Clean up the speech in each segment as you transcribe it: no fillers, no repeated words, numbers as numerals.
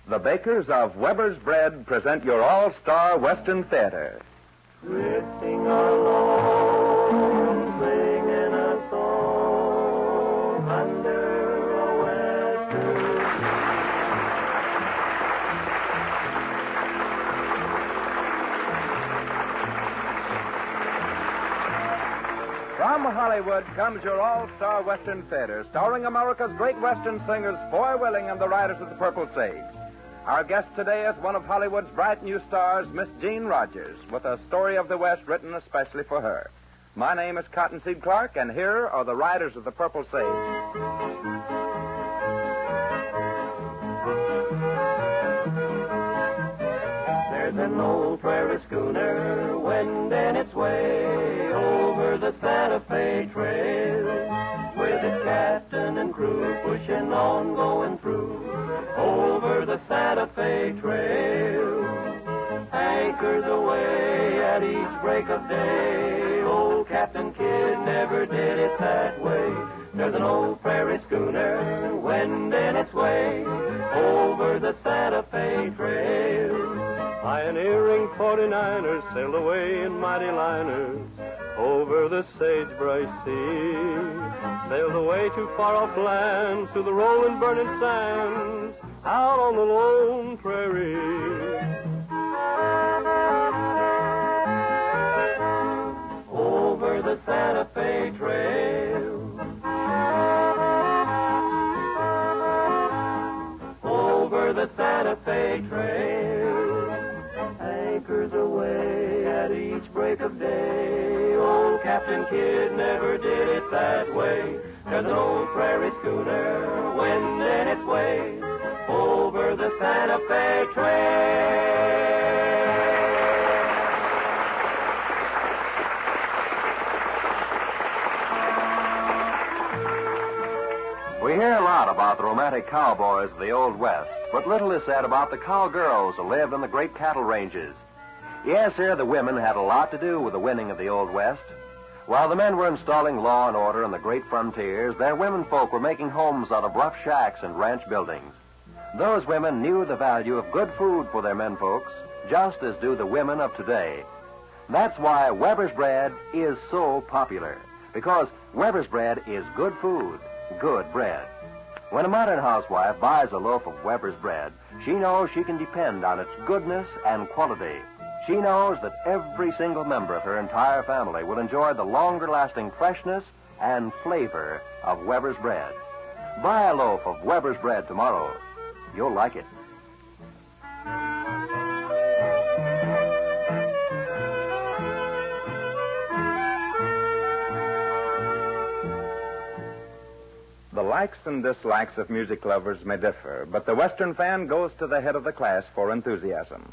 The bakers of Weber's Bread present your all-star Western Theater. Drifting along, singing a song under a western From Hollywood comes your all-star Western Theater, starring America's great Western singers, Foy Willing and the Riders of the Purple Sage. Our guest today is one of Hollywood's bright new stars, Miss Jean Rogers, with a story of the West written especially for her. My name is Cottonseed Clark, and here are the Riders of the Purple Sage. There's an old prairie schooner wending its way over the Santa Fe Trail, with its captain and crew pushing on, going through over the Santa Fe Trail. Anchors away at each break of day. Old Captain Kidd never did it that way. There's an old prairie schooner wending its way over the Santa Fe Trail. Pioneering 49ers sailed away in mighty liners over the sagebrush sea. Sailed away to far-off lands, to the rolling, burning sands, out on the lone prairie. Over the Santa Fe Trail. Over the Santa Fe Trail. Anchors away at each break of day. Old Captain Kidd never did it that way. There's an old prairie schooner wending its way over the Santa Fe Trail. We hear a lot about the romantic cowboys of the Old West, but little is said about the cowgirls who lived on the great cattle ranges. Yes, sir, the women had a lot to do with the winning of the Old West. While the men were installing law and order on the great frontiers, their women folk were making homes out of rough shacks and ranch buildings. Those women knew the value of good food for their men folks, just as do the women of today. That's why Weber's Bread is so popular, because Weber's Bread is good food, good bread. When a modern housewife buys a loaf of Weber's Bread, she knows she can depend on its goodness and quality. She knows that every single member of her entire family will enjoy the longer-lasting freshness and flavor of Weber's Bread. Buy a loaf of Weber's Bread tomorrow. You'll like it. The likes and dislikes of music lovers may differ, but the Western fan goes to the head of the class for enthusiasm.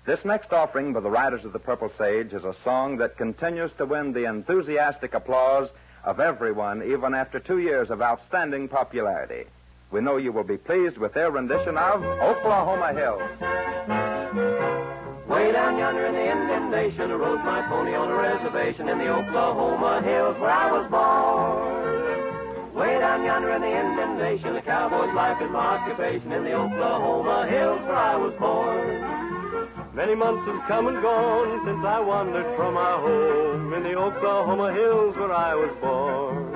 This next offering by the Riders of the Purple Sage is a song that continues to win the enthusiastic applause of everyone, even after 2 years of outstanding popularity. We know you will be pleased with their rendition of Oklahoma Hills. Way down yonder in the Indian Nation, I rode my pony on a reservation in the Oklahoma Hills where I was born. Way down yonder in the Indian Nation, a cowboy's life is my occupation in the Oklahoma Hills where I was born. Many months have come and gone since I wandered from my home in the Oklahoma Hills where I was born.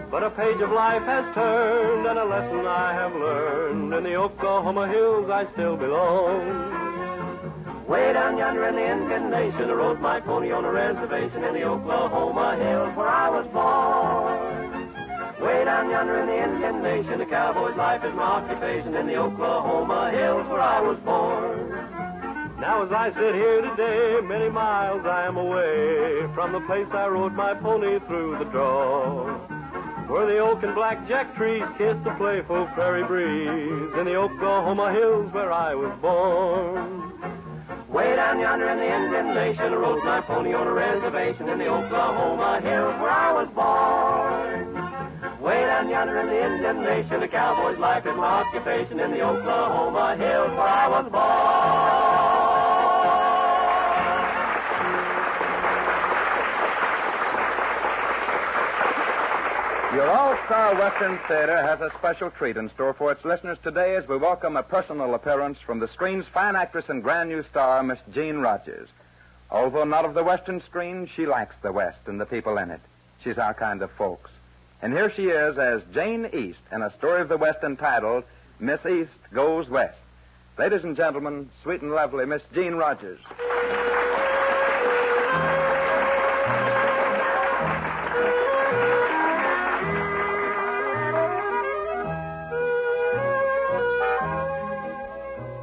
But a page of life has turned and a lesson I have learned. In the Oklahoma Hills I still belong. Way down yonder in the Indian Nation, I rode my pony on a reservation in the Oklahoma Hills where I was born. Way down yonder in the Indian Nation, a cowboy's life is my occupation in the Oklahoma Hills where I was born. Now as I sit here today, many miles I am away from the place I rode my pony through the draw, where the oak and blackjack trees kiss the playful prairie breeze in the Oklahoma Hills where I was born. Way down yonder in the Indian Nation, I rode my pony on a reservation in the Oklahoma Hills where I was born. Way down yonder in the Indian Nation, a cowboy's life is my occupation in the Oklahoma Hills where I was born. Your All-Star Western Theater has a special treat in store for its listeners today as we welcome a personal appearance from the screen's fine actress and grand new star, Miss Jean Rogers. Although not of the Western screen, she likes the West and the people in it. She's our kind of folks. And here she is as Jane East in a story of the West entitled Miss East Goes West. Ladies and gentlemen, sweet and lovely Miss Jean Rogers.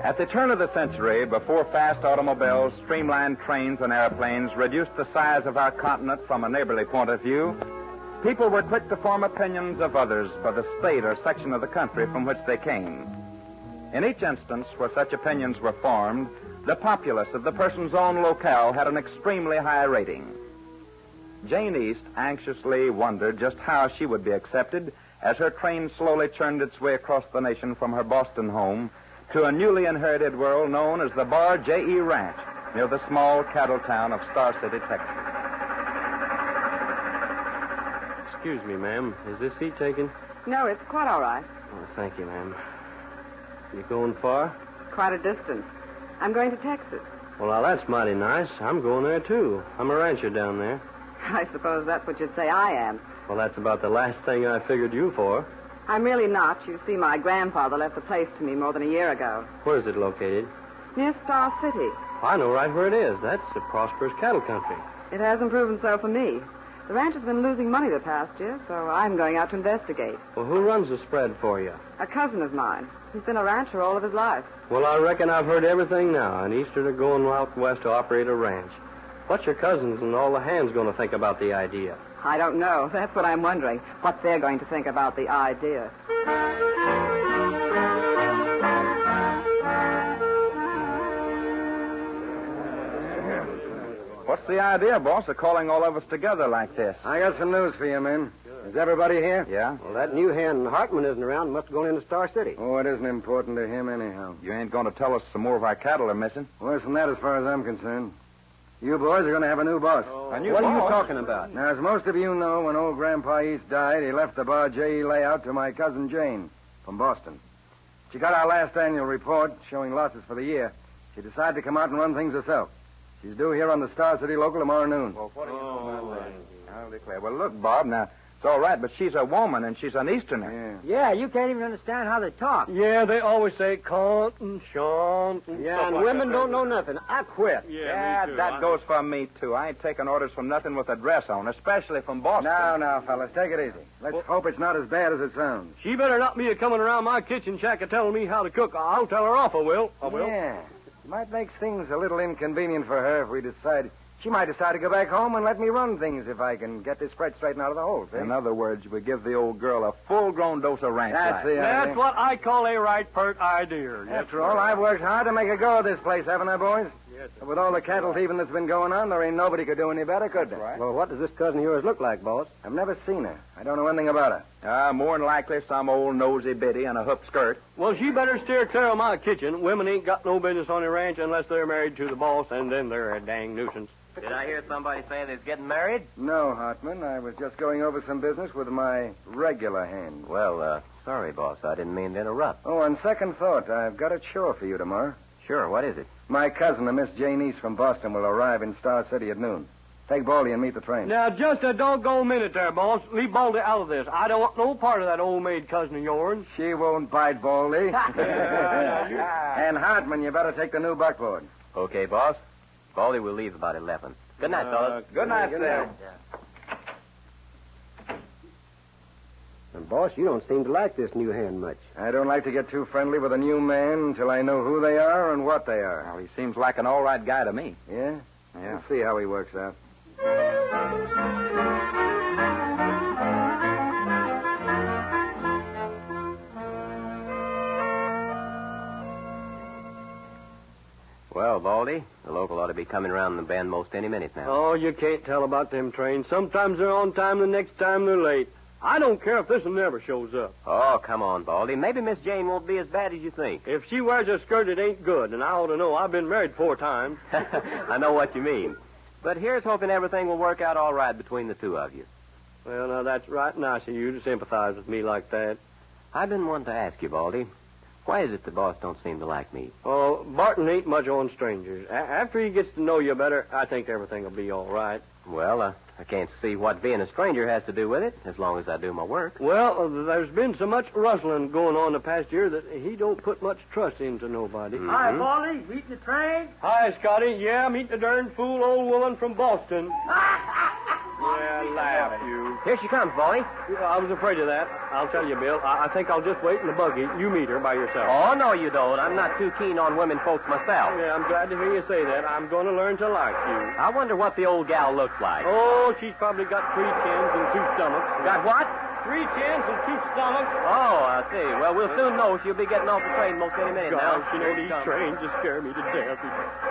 At the turn of the century, before fast automobiles, streamlined trains, and airplanes reduced the size of our continent from a neighborly point of view, people were quick to form opinions of others by the state or section of the country from which they came. In each instance where such opinions were formed, the populace of the person's own locale had an extremely high rating. Jane East anxiously wondered just how she would be accepted as her train slowly churned its way across the nation from her Boston home to a newly inherited world known as the Bar J.E. Ranch near the small cattle town of Star City, Texas. Excuse me, ma'am. Is this seat taken? No, it's quite all right. Oh, thank you, ma'am. You going far? Quite a distance. I'm going to Texas. Well, now, that's mighty nice. I'm going there, too. I'm a rancher down there. I suppose that's what you'd say I am. Well, that's about the last thing I figured you for. I'm really not. You see, my grandfather left the place to me more than a year ago. Where is it located? Near Star City. I know right where it is. That's a prosperous cattle country. It hasn't proven so for me. The ranch has been losing money the past year, so I'm going out to investigate. Well, who runs the spread for you? A cousin of mine. He's been a rancher all of his life. Well, I reckon I've heard everything now. An Easterner going out west to operate a ranch. What's your cousins and all the hands going to think about the idea? I don't know. That's what I'm wondering. What they're going to think about the idea. What's the idea, boss, of calling all of us together like this? I got some news for you, men. Is everybody here? Yeah? Well, that new hand Hartman isn't around. Must have gone into Star City. Oh, it isn't important to him anyhow. You ain't going to tell us some more of our cattle are missing? Worse than that as far as I'm concerned. You boys are going to have a new boss. A new What are you boss? talking about? Now, as most of you know, when old Grandpa East died, he left the Bar J.E. layout to my cousin Jane from Boston. She got our last annual report showing losses for the year. She decided to come out and run things herself. She's due here on the Star City local tomorrow noon. Well, what do you know about that? I'll declare. Well, look, Bob, now, it's all right, but she's a woman and she's an Easterner. Yeah. Yeah, you can't even understand how they talk. Yeah, they always say cont and shant and Yeah, stuff and like women that. don't know nothing. I quit. Yeah, me too. that goes for me, too. I ain't taking orders from nothing with a dress on, especially from Boston. Now, fellas, take it easy. Let's hope it's not as bad as it sounds. She better not be coming around my kitchen shack and telling me how to cook. I'll tell her off, I will. Yeah. It might make things a little inconvenient for her if we decide... She might decide to go back home and let me run things if I can get this spread straightened out of the hole, see? In other words, we give the old girl a full-grown dose of ranch That's life. the idea. That's what I call a right pert idea. After all, I've worked hard to make a go of this place, haven't I, boys? Yes, sir. But with all the cattle thieving that's been going on, there ain't nobody could do any better, could there? right. Well, what does this cousin of yours look like, boss? I've never seen her. I don't know anything about her. More than likely some old nosy biddy in a hoop skirt. Well, she better steer clear of my kitchen. Women ain't got no business on the ranch unless they're married to the boss, and then they're a dang nuisance. Did I hear somebody say they're getting married? No, Hartman. I was just going over some business with my regular hand. Well, sorry, boss. I didn't mean to interrupt. Oh, on second thought, I've got a chore for you tomorrow. Sure, what is it? My cousin, a Miss Jane East from Boston, will arrive in Star City at noon. Take Baldy and meet the train. Now, just a doggone minute there, boss. Leave Baldy out of this. I don't want no part of that old maid cousin of yours. She won't bite, Baldy. And Hartman, you better take the new buckboard. Okay, boss. Baldy will leave about 11. Good night, fellas. Good night, sir. And, boss, you don't seem to like this new hand much. I don't like to get too friendly with a new man until I know who they are and what they are. Well, he seems like an all right guy to me. Yeah? Yeah. We'll see how he works out. Well, Baldy, the local ought to be coming around the bend most any minute now. Oh, you can't tell about them trains. Sometimes they're on time, the next time they're late. I don't care if this one never shows up. Oh, come on, Baldy. Maybe Miss Jane won't be as bad as you think. If she wears a skirt, it ain't good, and I ought to know. I've been married 4 times. I know what you mean. But here's hoping everything will work out all right between the two of you. Well, now, that's right nice of you to sympathize with me like that. I've been wanting to ask you, Baldy. Why is it the boss don't seem to like me? Oh, Barton ain't much on strangers. After he gets to know you better, I think everything will be all right. Well, I can't see what being a stranger has to do with it, as long as I do my work. Well, there's been so much rustling going on the past year that he don't put much trust into nobody. Mm-hmm. Hi, Baldy. Meeting the train? Hi, Scotty. Yeah, meet the darn fool old woman from Boston. Yeah, laugh, you. Here she comes, Baldy. I was afraid of that. I'll tell you, Bill. I think I'll just wait in the buggy. You meet her by yourself. Oh, no, you don't. I'm not too keen on women folks myself. Yeah, I'm glad to hear you say that. I'm going to learn to like you. I wonder what the old gal looks like. Oh, she's probably got 3 chins and 2 stomachs. Got what? 3 chins and 2 stomachs. Oh, I see. Well, we'll soon know. She'll be getting off the train most any minute now. Gosh, you know, these trains just scare me to death.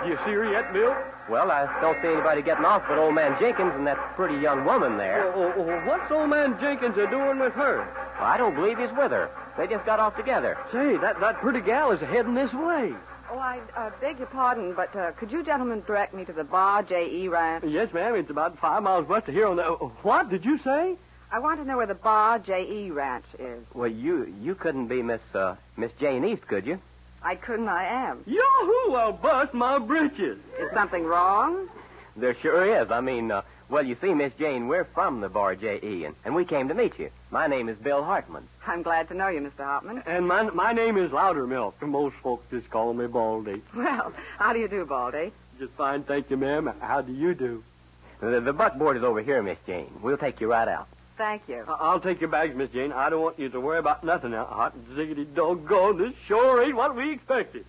Do you see her yet, Bill? Well, I don't see anybody getting off but old man Jenkins and that pretty young woman there. What's old man Jenkins doing with her? Well, I don't believe he's with her. They just got off together. Say, that pretty gal is heading this way. Oh, I beg your pardon, but could you gentlemen direct me to the Bar J.E. Ranch? Yes, ma'am. It's about 5 miles west of here on the... What did you say? I want to know where the Bar J.E. Ranch is. Well, you couldn't be Miss Jane East, could you? I couldn't, I am. Yoo-hoo, I'll bust my britches. Is something wrong? There sure is. I mean, well, you see, Miss Jane, we're from the Bar J.E., and we came to meet you. My name is Bill Hartman. I'm glad to know you, Mr. Hartman. And my name is Loudermilk. Most folks just call me Baldy. Well, how do you do, Baldy? Just fine, thank you, ma'am. How do you do? The buckboard is over here, Miss Jane. We'll take you right out. Thank you. I'll take your bags, Miss Jane. I don't want you to worry about nothing now. Hot ziggity doggone, this sure ain't what we expected.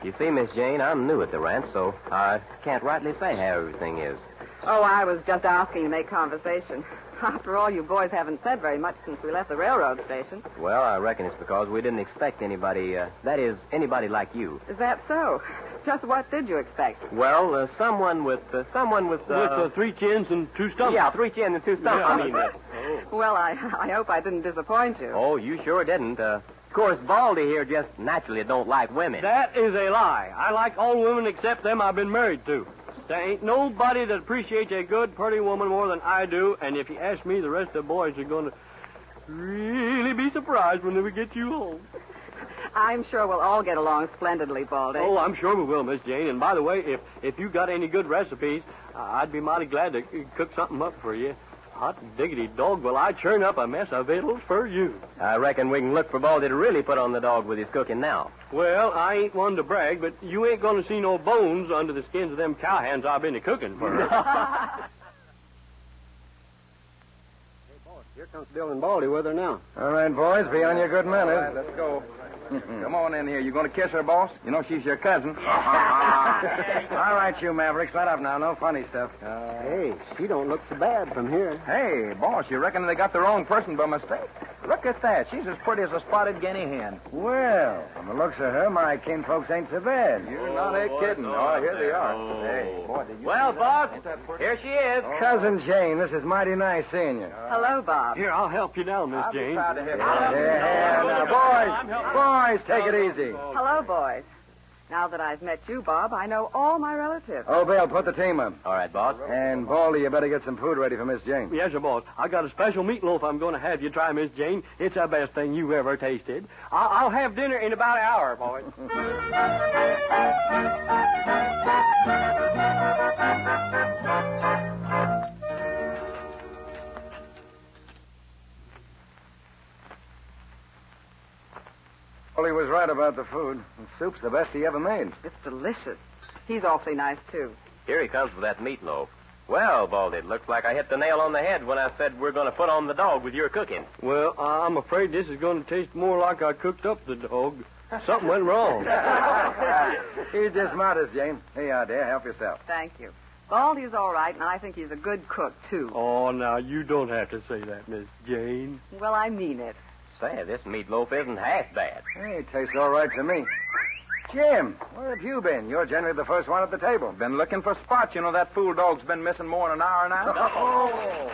You see, Miss Jane, I'm new at the ranch, so I can't rightly say how everything is. Oh, I was just asking to make conversation. After all, you boys haven't said very much since we left the railroad station. Well, I reckon it's because we didn't expect anybody, that is, anybody like you. Is that so? Just what did you expect? Well, someone with... With 3 chins and 2 stomachs. Yeah, 3 chins and 2 stomachs. Yeah, I mean Well, I hope I didn't disappoint you. Oh, you sure didn't. Of course, Baldy here just naturally don't like women. That is a lie. I like all women except them I've been married to. There ain't nobody that appreciates a good, pretty woman more than I do, and if you ask me, the rest of the boys are going to really be surprised when we get you home. I'm sure we'll all get along splendidly, Baldy. Oh, I'm sure we will, Miss Jane. And by the way, if you got any good recipes, I'd be mighty glad to cook something up for you. Hot diggity dog, will I churn up a mess of victuals for you. I reckon we can look for Baldy to really put on the dog with his cooking now. Well, I ain't one to brag, but you ain't going to see no bones under the skins of them cowhands I've been cooking for. Hey, boss, here comes Bill and Baldy with her now. All right, boys, be on your good manners. All right, let's go. Come on in here. You going to kiss her, boss? You know she's your cousin. All right, you Mavericks, let up now. No funny stuff. Hey, she don't look so bad from here. Hey, boss, you reckon they got the wrong person by mistake? Look at that. She's as pretty as a spotted guinea hen. Well, from the looks of her, my kinfolks ain't so bad. You're not kidding. Oh, here they are. Hey, boy, did you Well, see boss, that? Ain't that pretty? here she is. Cousin Jane, this is mighty nice seeing you. Hello, Bob. Here, I'll help you now, Miss I'll be Jane. proud to help you. Now, boys, take it easy. Hello, boys. Now that I've met you, Bob, I know all my relatives. Oh, Bill, put the team up. All right, boss. And, Baldy, you better get some food ready for Miss Jane. Yes, sir, boss. I got a special meatloaf I'm going to have you try, Miss Jane. It's the best thing you've ever tasted. I'll have dinner in about an hour, boys. Baldy was right about the food. The soup's the best he ever made. It's delicious. He's awfully nice, too. Here he comes with that meatloaf. Well, Baldy, it looks like I hit the nail on the head when I said we're going to put on the dog with your cooking. Well, I'm afraid this is going to taste more like I cooked up the dog. Something went wrong. He's just modest, Jane. Here you are, dear. Help yourself. Thank you. Baldy's all right, and I think he's a good cook, too. Oh, now, you don't have to say that, Miss Jane. Well, I mean it. Say, this meatloaf isn't half bad. Hey, it tastes all right to me. Jim, where have you been? You're generally the first one at the table. Been looking for spots. You know that fool dog's been missing more than an hour now. Oh!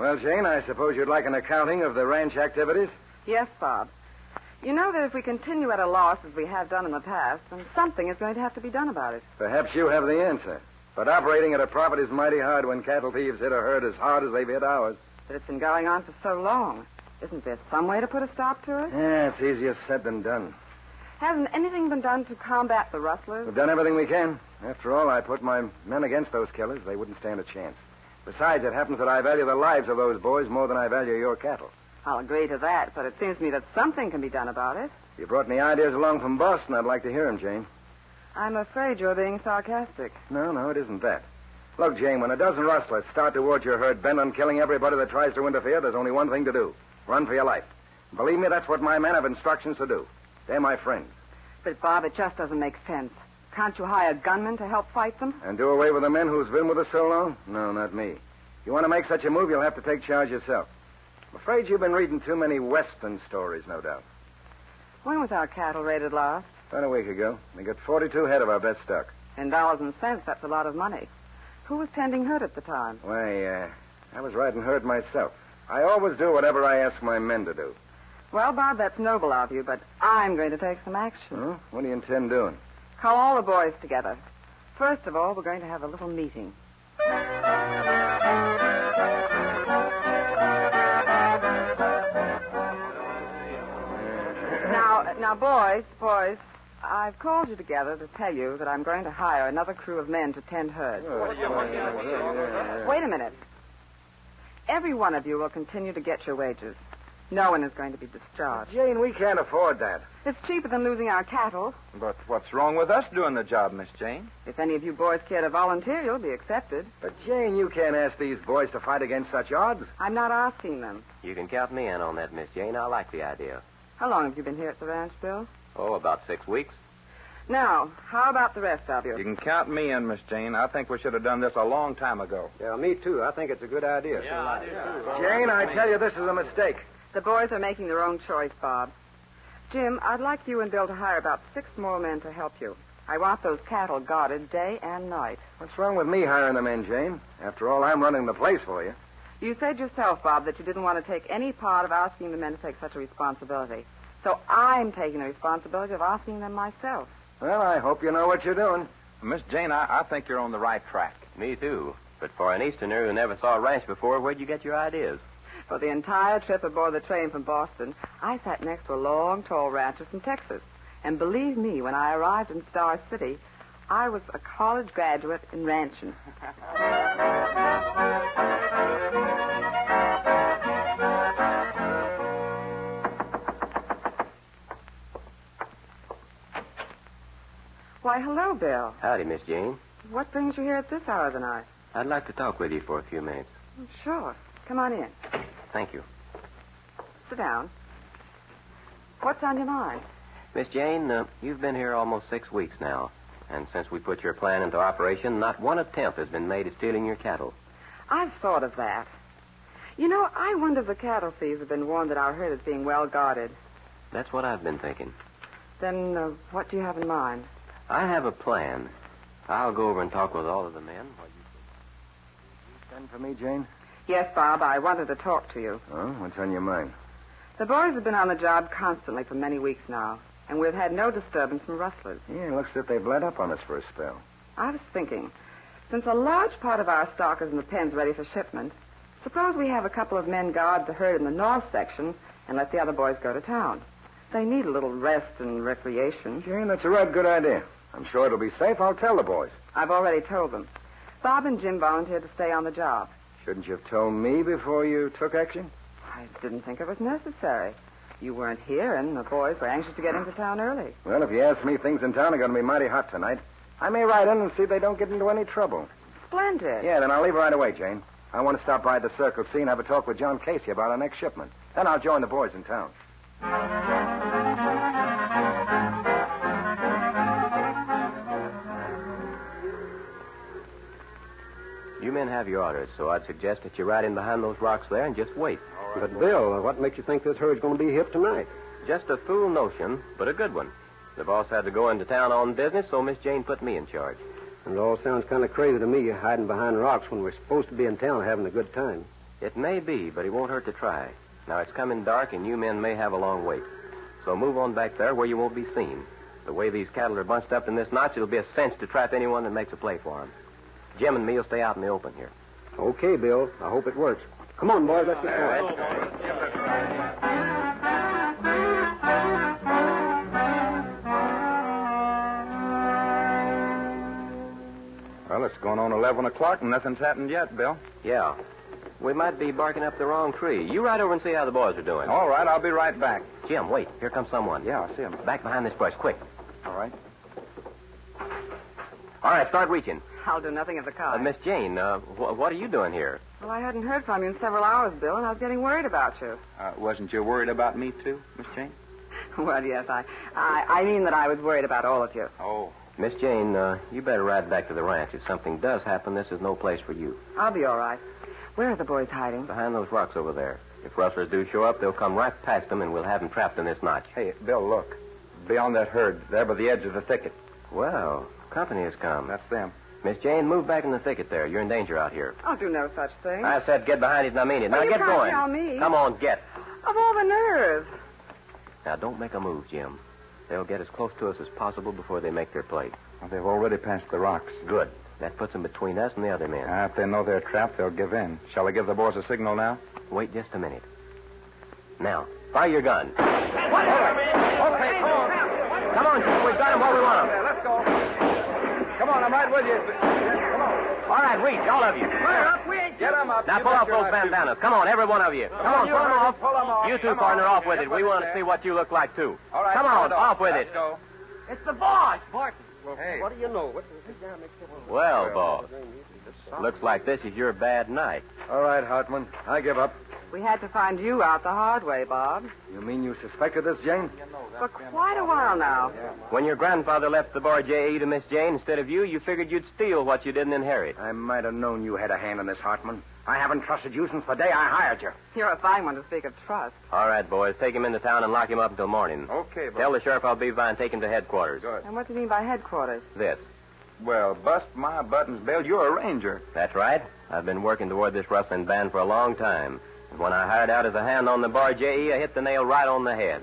Well, Jane, I suppose you'd like an accounting of the ranch activities? Yes, Bob. You know that if we continue at a loss as we have done in the past, then something is going to have to be done about it. Perhaps you have the answer. But operating at a profit is mighty hard when cattle thieves hit a herd as hard as they've hit ours. But it's been going on for so long. Isn't there some way to put a stop to it? Yeah, it's easier said than done. Hasn't anything been done to combat the rustlers? We've done everything we can. After all, I put my men against those killers. They wouldn't stand a chance. Besides, it happens that I value the lives of those boys more than I value your cattle. I'll agree to that, but it seems to me that something can be done about it. If you brought any ideas along from Boston, I'd like to hear them, Jane. I'm afraid you're being sarcastic. No, it isn't that. Look, Jane, when a dozen rustlers start towards your herd bent on killing everybody that tries to interfere, there's only one thing to do. Run for your life. Believe me, that's what my men have instructions to do. They're my friends. But, Bob, it just doesn't make sense. Can't you hire gunmen to help fight them? And do away with the men who's been with us so long? No, not me. If you want to make such a move, you'll have to take charge yourself. I'm afraid you've been reading too many Western stories, no doubt. When was our cattle raided last? About a week ago. We got 42 head of our best stock. In dollars and cents, that's a lot of money. Who was tending herd at the time? Why, I was riding herd myself. I always do whatever I ask my men to do. Well, Bob, that's noble of you, but I'm going to take some action. Huh? What do you intend doing? Call all the boys together. First of all, we're going to have a little meeting. Now, boys, I've called you together to tell you that I'm going to hire another crew of men to tend herds. Wait a minute. Every one of you will continue to get your wages. No one is going to be discharged. Jane, we can't afford that. It's cheaper than losing our cattle. But what's wrong with us doing the job, Miss Jane? If any of you boys care to volunteer, you'll be accepted. But, Jane, you can't ask these boys to fight against such odds. I'm not asking them. You can count me in on that, Miss Jane. I like the idea. How long have you been here at the ranch, Bill? Oh, about 6 weeks. Now, how about the rest of you? You can count me in, Miss Jane. I think we should have done this a long time ago. Yeah, me too. I think it's a good idea. Yeah, I do too. Jane, I tell you, this is a mistake. The boys are making their own choice, Bob. Jim, I'd like you and Bill to hire about 6 more men to help you. I want those cattle guarded day and night. What's wrong with me hiring the men, Jane? After all, I'm running the place for you. You said yourself, Bob, that you didn't want to take any part of asking the men to take such a responsibility. So I'm taking the responsibility of asking them myself. Well, I hope you know what you're doing. Miss Jane, I think you're on the right track. Me too. But for an Easterner who never saw a ranch before, where'd you get your ideas? For the entire trip aboard the train from Boston, I sat next to a long, tall rancher from Texas. And believe me, when I arrived in Star City, I was a college graduate in ranching. Why, hello, Bill. Howdy, Miss Jane. What brings you here at this hour of the night? I'd like to talk with you for a few minutes. Sure. Come on in. Thank you. Sit down. What's on your mind? Miss Jane, you've been here almost 6 weeks now. And since we put your plan into operation, not one attempt has been made at stealing your cattle. I've thought of that. You know, I wonder if the cattle thieves have been warned that our herd is being well guarded. That's what I've been thinking. Then what do you have in mind? I have a plan. I'll go over and talk with all of the men. You send for me, Jane? Yes, Bob, I wanted to talk to you. Oh, what's on your mind? The boys have been on the job constantly for many weeks now, and we've had no disturbance from rustlers. Yeah, it looks as if they've let up on us for a spell. I was thinking, since a large part of our stock is in the pens ready for shipment, suppose we have a couple of men guard the herd in the north section and let the other boys go to town. They need a little rest and recreation. Jane, that's a right good idea. I'm sure it'll be safe. I'll tell the boys. I've already told them. Bob and Jim volunteered to stay on the job. Shouldn't you have told me before you took action? I didn't think it was necessary. You weren't here, and the boys were anxious to get into town early. Well, if you ask me, things in town are going to be mighty hot tonight. I may ride in and see if they don't get into any trouble. Splendid. Yeah, then I'll leave right away, Jane. I want to stop by the Circle C and have a talk with John Casey about our next shipment. Then I'll join the boys in town. You men have your orders, so I'd suggest that you ride in behind those rocks there and just wait. But, Bill, what makes you think this herd's going to be hip tonight? Just a fool notion, but a good one. The boss had to go into town on business, so Miss Jane put me in charge. And it all sounds kind of crazy to me, hiding behind rocks when we're supposed to be in town having a good time. It may be, but it won't hurt to try. Now, it's coming dark, and you men may have a long wait. So move on back there where you won't be seen. The way these cattle are bunched up in this notch, it'll be a cinch to trap anyone that makes a play for them. Jim and me will stay out in the open here. Okay, Bill. I hope it works. Come on, boys. Let's get going. Well, it's going on 11 o'clock and nothing's happened yet, Bill. Yeah. We might be barking up the wrong tree. You ride over and see how the boys are doing. All right, I'll be right back. Jim, wait. Here comes someone. Yeah, I see him. Back behind this brush, quick. All right. All right, start reaching. I'll do nothing of the kind. Miss Jane, what are you doing here? Well, I hadn't heard from you in several hours, Bill, and I was getting worried about you. Wasn't you worried about me, too, Miss Jane? Well, yes, I mean that I was worried about all of you. Oh. Miss Jane, you better ride back to the ranch. If something does happen, this is no place for you. I'll be all right. Where are the boys hiding? Behind those rocks over there. If rustlers do show up, they'll come right past them, and we'll have them trapped in this notch. Hey, Bill, look. Beyond that herd, there by the edge of the thicket. Well, company has come. That's them. Miss Jane, move back in the thicket there. You're in danger out here. I'll do no such thing. I said get behind it, and I mean it. Now you get can't going. tell me. Come on, get. Of all the nerve. Now, don't make a move, Jim. They'll get as close to us as possible before they make their play. Well, they've already passed the rocks. Good. That puts them between us and the other men. If they know they're trapped, they'll give in. Shall I give the boys a signal now? Wait just a minute. Now, fire your gun. Okay, come on. Come on, Jim. We've got them where we want them. Let's go. Come on, I'm right with you. Come on. All right, reach, all of you. Get them up. Now, You pull bet off your those life, bandanas. Come on, every one of you. Come on, you pull them hurry, off. pull 'em off. You two, Come partner, on. off with it. We want to see what you look like, too. All right, Come on, off with Let's it. go. It's the boss, Barton. Well, Hey. what do you know? Well, boss, looks like this is your bad night. All right, Hartman. I give up. We had to find you out the hard way, Bob. You mean you suspected this, Jane? For quite a while now. When your grandfather left the bar J.E. to Miss Jane instead of you figured you'd steal what you didn't inherit. I might have known you had a hand in this, Hartman. I haven't trusted you since the day I hired you. You're a fine one to speak of trust. All right, boys, take him into town and lock him up until morning. Okay, boss. Tell the sheriff I'll be by and take him to headquarters. Good. And what do you mean by headquarters? This. Well, bust my buttons, Bill. You're a ranger. That's right. I've been working toward this rustling band for a long time. And when I hired out as a hand on the bar J.E., I hit the nail right on the head.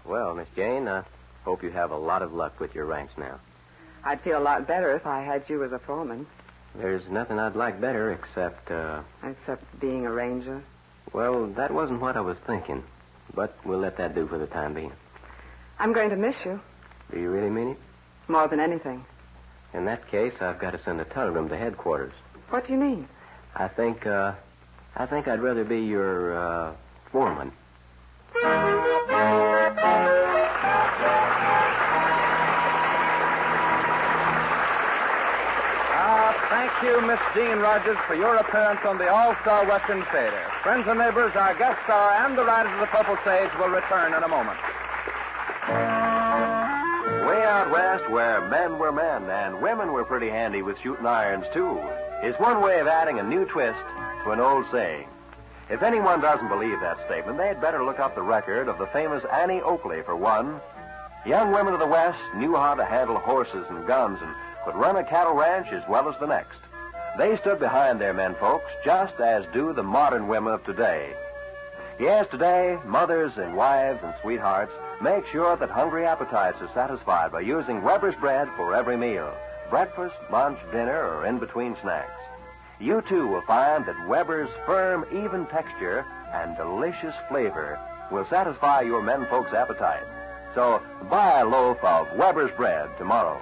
Well, Miss Jane, I hope you have a lot of luck with your ranch now. I'd feel a lot better if I had you as a foreman. There's nothing I'd like better except, Except being a ranger. well, that wasn't what I was thinking. But we'll let that do for the time being. I'm going to miss you. Do you really mean it? More than anything. In that case, I've got to send a telegram to headquarters. What do you mean? I think I'd rather be your, foreman. Thank you, Miss Jean Rogers, for your appearance on the All-Star Western Theater. Friends and neighbors, our guest star and the Riders of the Purple Sage will return in a moment. Way out west, where men were men and women were pretty handy with shooting irons, too, is one way of adding a new twist to an old saying. If anyone doesn't believe that statement, they'd better look up the record of the famous Annie Oakley, for one. Young women of the West knew how to handle horses and guns and could run a cattle ranch as well as the next. They stood behind their men folks just as do the modern women of today. Yes, today, mothers and wives and sweethearts make sure that hungry appetites are satisfied by using Weber's bread for every meal, breakfast, lunch, dinner, or in-between snacks. You, too, will find that Weber's firm, even texture and delicious flavor will satisfy your men folks' appetite. So buy a loaf of Weber's bread tomorrow.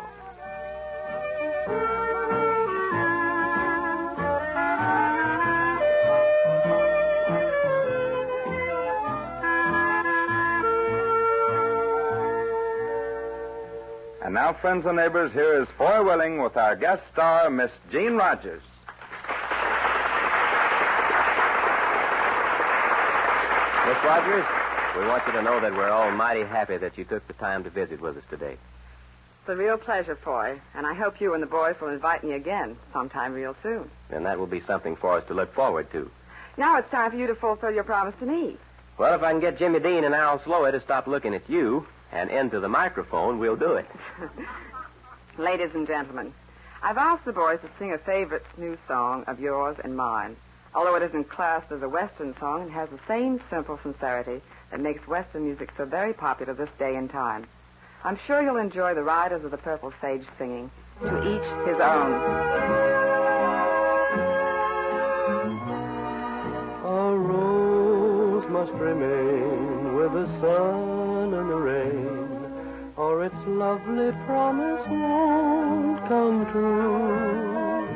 And now, friends and neighbors, here is Foy Willing with our guest star, Miss Jean Rogers. Miss Rogers, we want you to know that we're all mighty happy that you took the time to visit with us today. It's a real pleasure, Foy, and I hope you and the boys will invite me again sometime real soon. And that will be something for us to look forward to. Now it's time for you to fulfill your promise to me. Well, if I can get Jimmy Dean and Al Sloey to stop looking at you and into the microphone, we'll do it. Ladies and gentlemen, I've asked the boys to sing a favorite new song of yours and mine. Although it isn't classed as a Western song, it has the same simple sincerity that makes Western music so very popular this day and time. I'm sure you'll enjoy the Riders of the Purple Sage singing, To Each His Own. A rose must remain with the sun and the rain, or its lovely promise won't come true.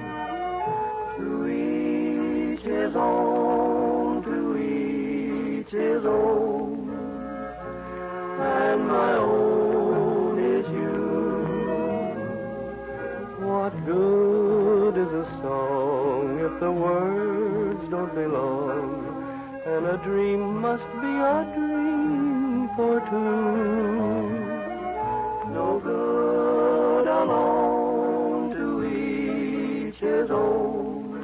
To each his own, to each his own, and my own is you. What good is a song if the words don't belong, and a dream must be a dream for two? No good alone, to each his own.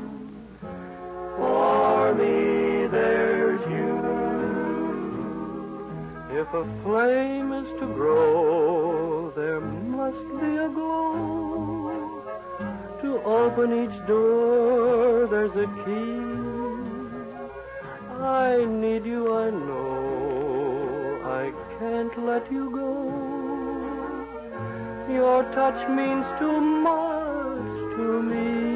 For me, there's you. If a flame is to grow, there must be a glow. To open each door, there's a key. I need you, I know. I can't let you go. Your touch means too much to me.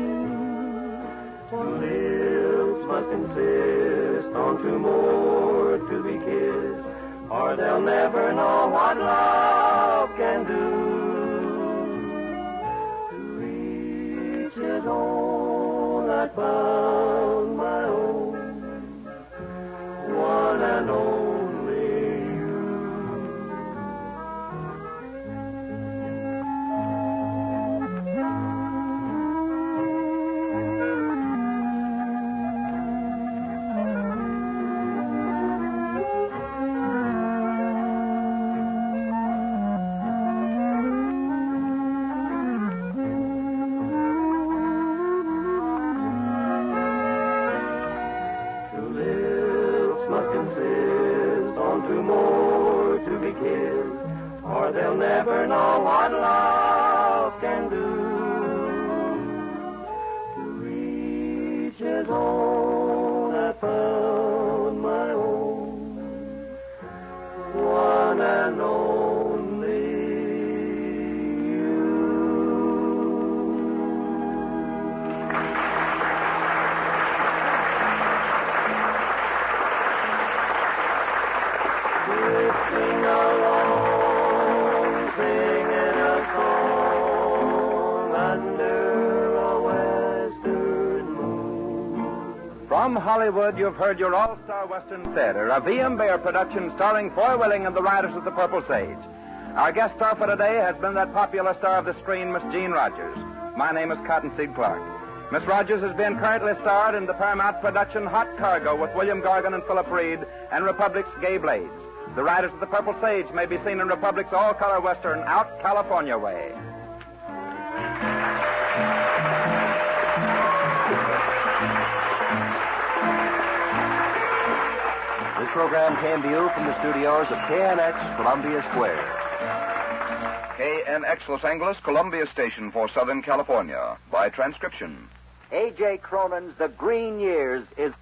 One lips must insist on two more to be kissed, or they'll never know what love can do. To reach his own, I found my own, one and only you. Two more to be kissed, or they'll never know what love can do. To reach his own, I found my own, one and only you. Drifting along, singing a song under a western moon. From Hollywood, you've heard your all-star Western Theater, a V.M. Bear production starring Foy Willing and the Riders of the Purple Sage. Our guest star for today has been that popular star of the screen, Miss Jean Rogers. My name is Cottonseed Clark. Miss Rogers has been currently starred in the Paramount production Hot Cargo with William Gargan and Philip Reed and Republic's Gay Blades. The Riders of the Purple Sage may be seen in Republic's all-color Western, Out California Way. This program came to you from the studios of KNX, Columbia Square. KNX Los Angeles, Columbia Station for Southern California. By transcription. A.J. Cronin's The Green Years is